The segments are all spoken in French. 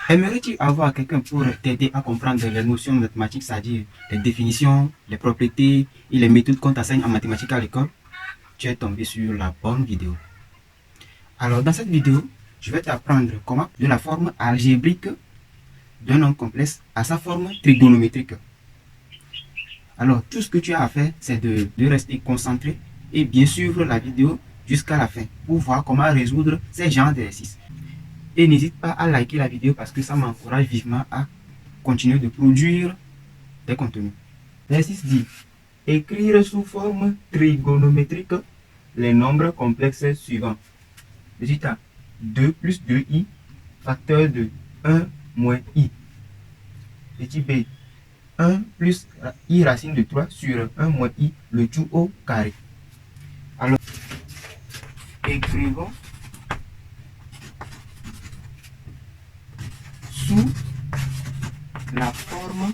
Aimerais-tu avoir quelqu'un pour t'aider à comprendre les notions mathématiques, c'est-à-dire les définitions, les propriétés et les méthodes qu'on t'enseigne en mathématiques à l'école? Tu es tombé sur la bonne vidéo. Alors, dans cette vidéo, je vais t'apprendre comment de la forme algébrique d'un nombre complexe à sa forme trigonométrique. Alors, tout ce que tu as à faire, c'est de rester concentré et bien suivre la vidéo jusqu'à la fin pour voir comment résoudre ces genres d'exercices. Et n'hésite pas à liker la vidéo parce que ça m'encourage vivement à continuer de produire des contenus. L'exercice dit écrire sous forme trigonométrique les nombres complexes suivants. Résultat 2 plus 2i facteur de 1 moins i. Petit b 1 plus i racine de 3 sur 1 moins i le tout au carré. Alors, écrivons sous la forme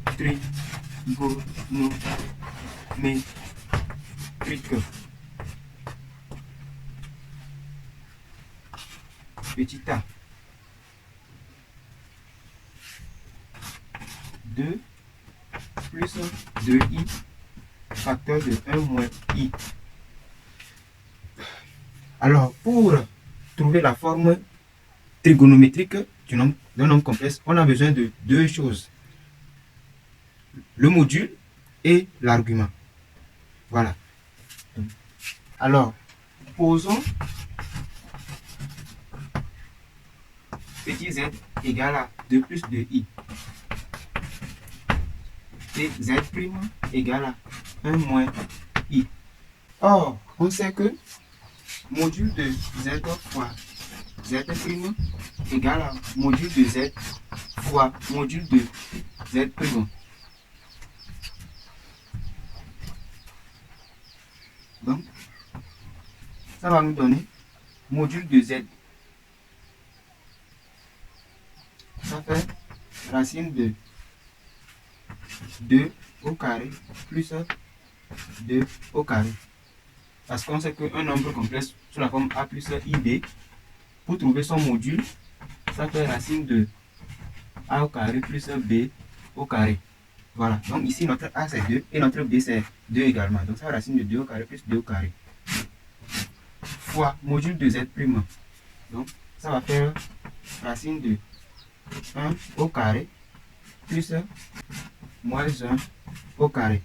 trigonométrique. Petit a 2 plus 2i facteur de 1 moins i. Alors, pour trouver la forme trigonométrique d'un nombre complexe, on a besoin de deux choses. Le module et l'argument. Voilà. Alors, posons petit z égale à 2 plus 2i. Et z' égale à 1 moins i. Or, on sait que module de z fois z' égale à module de z fois module de z'. Donc, ça va nous donner module de z. Ça fait racine de 2 au carré plus 2 au carré. Parce qu'on sait qu'un nombre complexe sous la forme a plus ib, pour trouver son module, ça fait racine de a au carré plus b au carré. Voilà. Donc ici, notre a c'est 2 et notre b c'est 2 également. Donc ça fait racine de 2 au carré plus 2 au carré. Fois module de z'. Donc ça va faire racine de 1 au carré plus moins 1 au carré.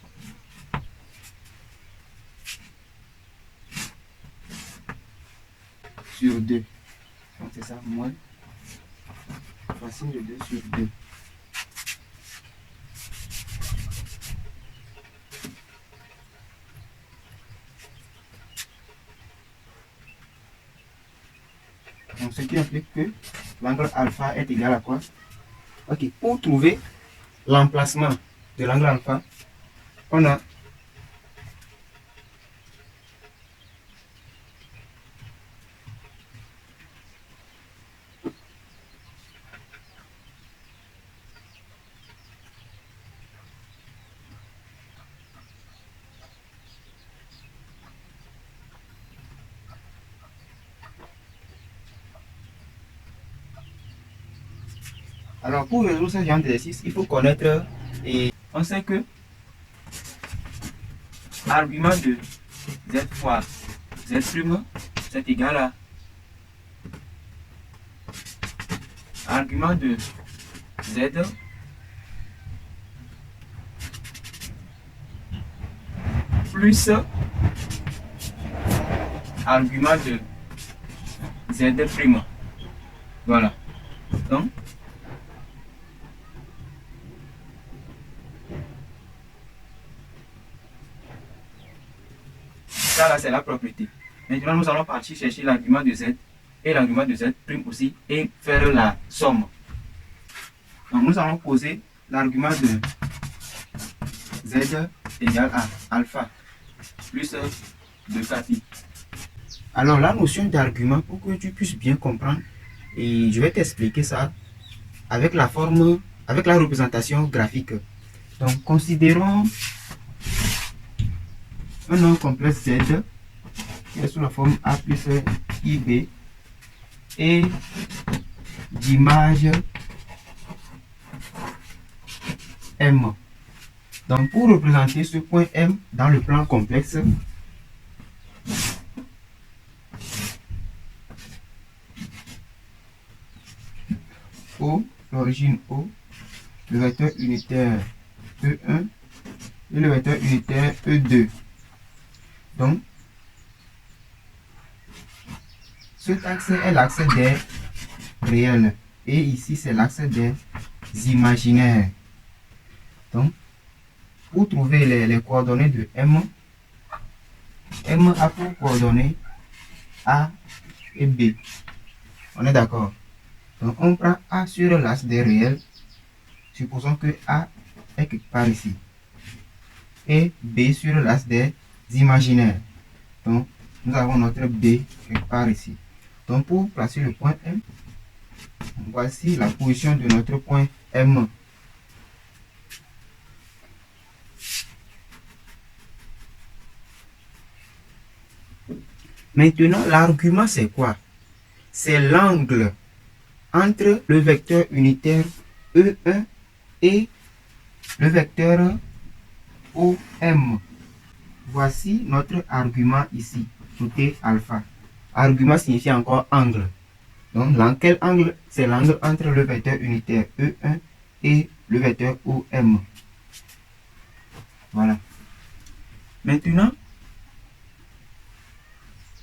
Sur 2. Donc c'est ça, moins racine de 2 sur 2. Donc ce qui implique que l'angle alpha est égal à quoi? Ok, pour trouver l'emplacement de l'angle alpha, on a alors pour résoudre ce genre d'exercice, il faut connaître et on sait que l'argument de z fois z' c'est égal à argument de z plus argument de z'. Voilà. Donc, ça là c'est la propriété. Maintenant nous allons partir chercher l'argument de z et l'argument de z' aussi et faire la somme. Donc nous allons poser l'argument de z égale à alpha plus 2 Alors la notion d'argument, pour que tu puisses bien comprendre, et je vais t'expliquer ça avec la forme, avec la représentation graphique. Donc considérons un nombre complexe z qui est sous la forme a plus ib et d'image M. Donc, pour représenter ce point M dans le plan complexe, O, l'origine O, le vecteur unitaire E1 et le vecteur unitaire E2. Donc, cet axe est l'axe des réels et ici c'est l'axe des imaginaires. Donc, pour trouver les coordonnées de M, M a pour coordonnées A et B. On est d'accord? Donc, on prend A sur l'axe des réels. Supposons que A est quelque part ici. Et B sur l'axe des imaginaires. Donc, nous avons notre B quelque part ici. Donc, pour placer le point M, voici la position de notre point M. Maintenant, l'argument, c'est quoi? C'est l'angle entre le vecteur unitaire E1 et le vecteur OM. Voici notre argument ici, côté alpha. Argument signifie encore angle. Donc, quel angle? C'est l'angle entre le vecteur unitaire E1 et le vecteur OM. Voilà. Maintenant,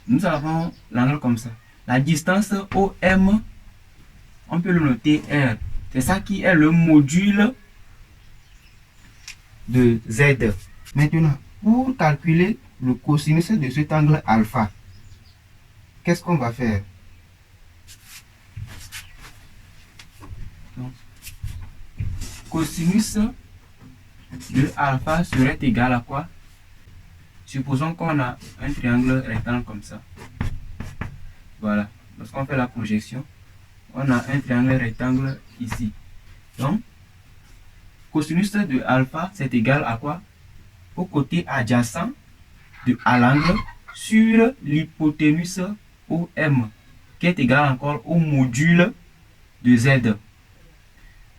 nous avons l'angle comme ça. La distance OM, on peut le noter R. C'est ça qui est le module de Z. Maintenant, pour calculer le cosinus de cet angle alpha, qu'est-ce qu'on va faire? Donc, cosinus de alpha serait égal à quoi? Supposons qu'on a un triangle rectangle comme ça. Voilà. Lorsqu'on fait la projection, on a un triangle rectangle ici. Donc, cosinus de alpha, c'est égal à quoi? Au côté adjacent à l'angle sur l'hypoténuse OM, qui est égal encore au module de Z.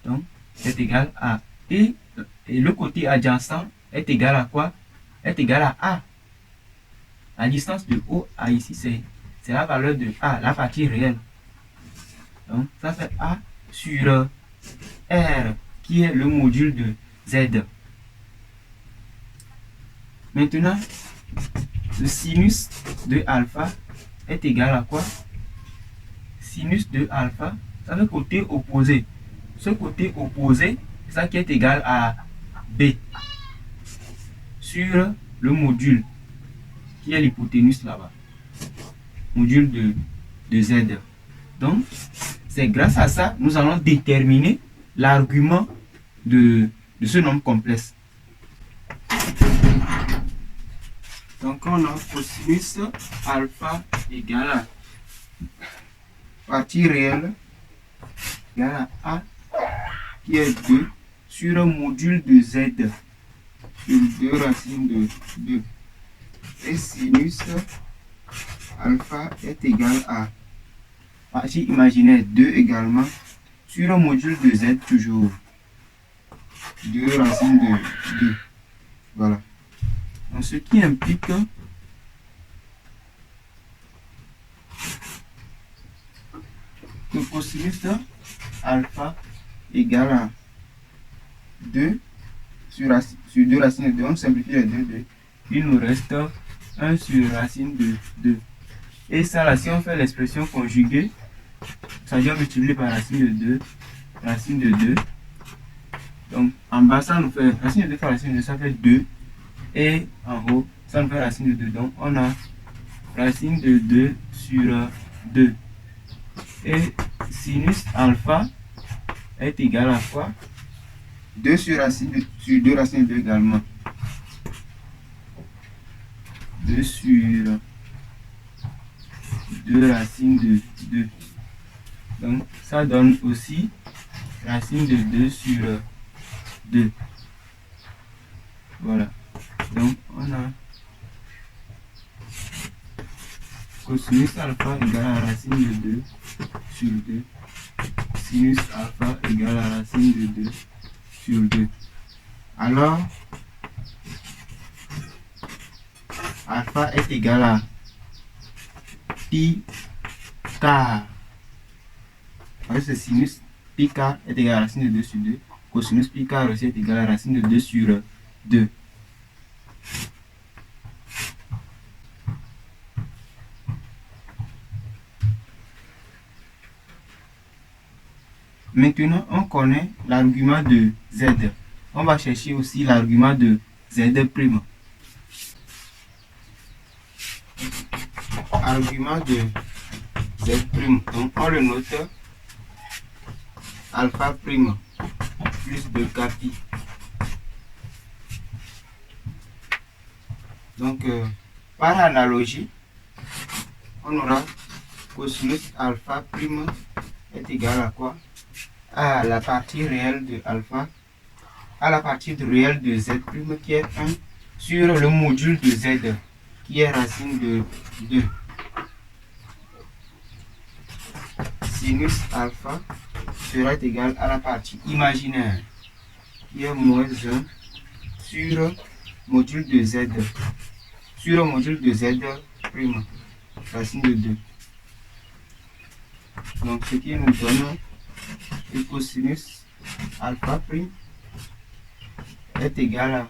Donc, c'est égal à et le côté adjacent est égal à quoi? Est égal à A. La distance de O à ici, c'est la valeur de A, la partie réelle. Donc, ça fait A sur R, qui est le module de Z. Maintenant, le sinus de alpha est égal à quoi? Sinus de alpha, ça fait côté opposé. Ce côté opposé, c'est ça qui est égal à B sur le module qui est l'hypoténuse là-bas. Module de Z. Donc, c'est grâce à ça nous allons déterminer l'argument de ce nombre complexe. Donc, on a cosinus alpha égale à partie réelle égale à A qui est 2 sur un module de Z sur 2 racines de 2. Et sinus alpha est égal à partie imaginaire 2 également sur un module de Z toujours. 2 racines de 2. Voilà. Donc, ce qui implique que cosinus alpha égale à 2 sur 2 racines de 2. On simplifie les 2. Il nous reste 1 sur racine de 2. Et ça, là, si on fait l'expression conjuguée, ça vient multiplier par racine de 2. Racine de 2. Donc, en bas, ça nous fait racine de 2 fois racine de 2, ça fait 2. Et en haut, ça nous fait racine de 2. Donc, on a racine de 2 sur 2. Et sinus alpha est égal à quoi? 2 sur 2 racines de 2 également. 2 sur 2 racines de 2. Donc, ça donne aussi racine de 2 sur 2. Voilà. Donc, on a cosinus alpha égale à racine de 2 sur 2. Sinus alpha égale à racine de 2 sur 2. Alors, alpha est égal à pi quart. Avec ce sinus, pi quart est égal à racine de 2 sur 2. Cosinus pi quart aussi est égal à racine de 2 sur 2. Maintenant, on connaît l'argument de Z. On va chercher aussi l'argument de Z'. Argument de Z'. Donc, on le note alpha prime plus de capi. Donc, par analogie, on aura cosinus alpha prime est égal à quoi? À la partie réelle de alpha, à la partie réelle de Z' qui est 1 sur le module de Z qui est racine de 2. Sinus alpha sera égal à la partie imaginaire qui est moins 1 sur module de Z, sur le module de Z prime, racine de 2. Donc ce qui nous donne le cosinus alpha prime est égal à,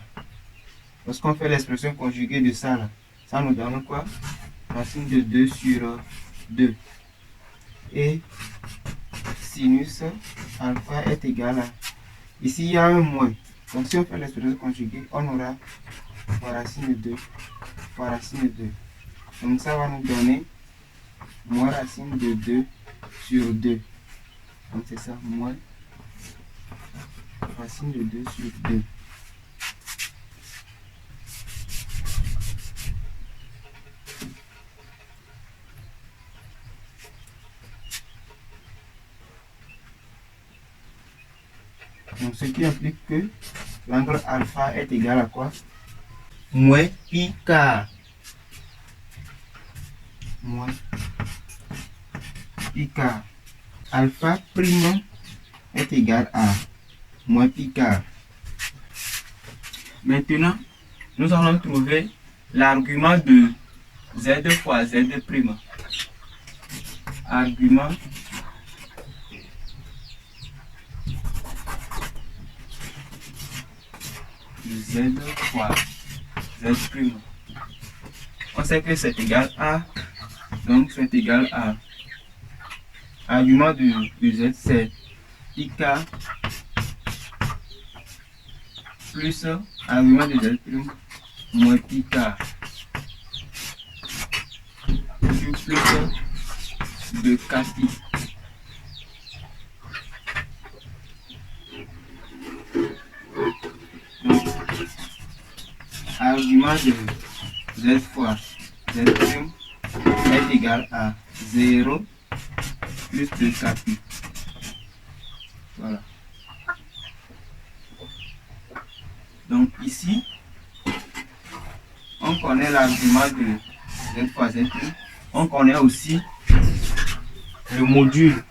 lorsqu'on fait l'expression conjuguée de ça là, ça nous donne quoi? Racine de 2 sur 2. Et sinus alpha est égal à, ici il y a un moins, donc si on fait l'expression conjuguée, on aura fois racine de 2 fois racine de 2. Donc ça va nous donner moins racine de 2 sur 2. Donc c'est ça, moins racine de 2 sur 2. Donc ce qui implique que l'angle alpha est égal à quoi? Moins pi quart. Moins pi quart. Alpha prime est égal à moins pi quart. Maintenant, nous allons trouver l'argument de Z fois Z prime. Argument de Z fois Z prime. On sait que c'est égal à, donc c'est égal à, argument de Z c'est pi quart plus argument de Z prime moins pi quart plus de capi. Donc, argument de Z fois Z prime est égal à 0 plus de capi. Voilà. Donc ici, on connaît l'argument de Z fois Z prime. On connaît aussi le module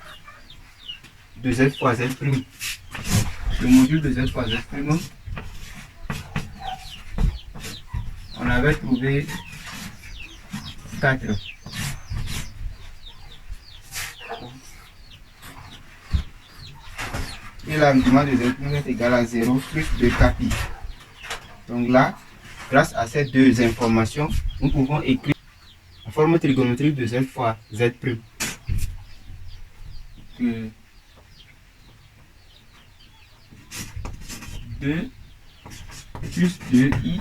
de Z fois Z prime. Le module de Z fois Z prime, on avait trouvé 4. Et l'argument de Z prime est égal à 0 plus de capi. Donc là, grâce à ces deux informations, nous pouvons écrire la forme trigonométrique de Z fois Z prime. Que 2 plus 2i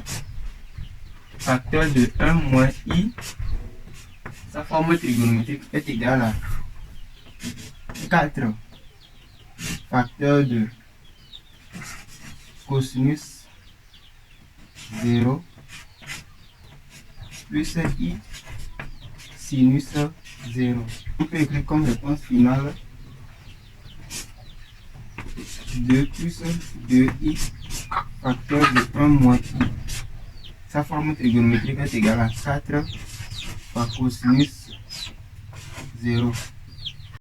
facteur de 1 moins i, sa forme trigonométrique est égale à 4 facteur de cosinus 0 plus i sinus 0. On peut écrire comme réponse finale 2 plus 2i facteur de 1 moins i. Sa forme trigonométrique est égale à 4 par cosinus 0.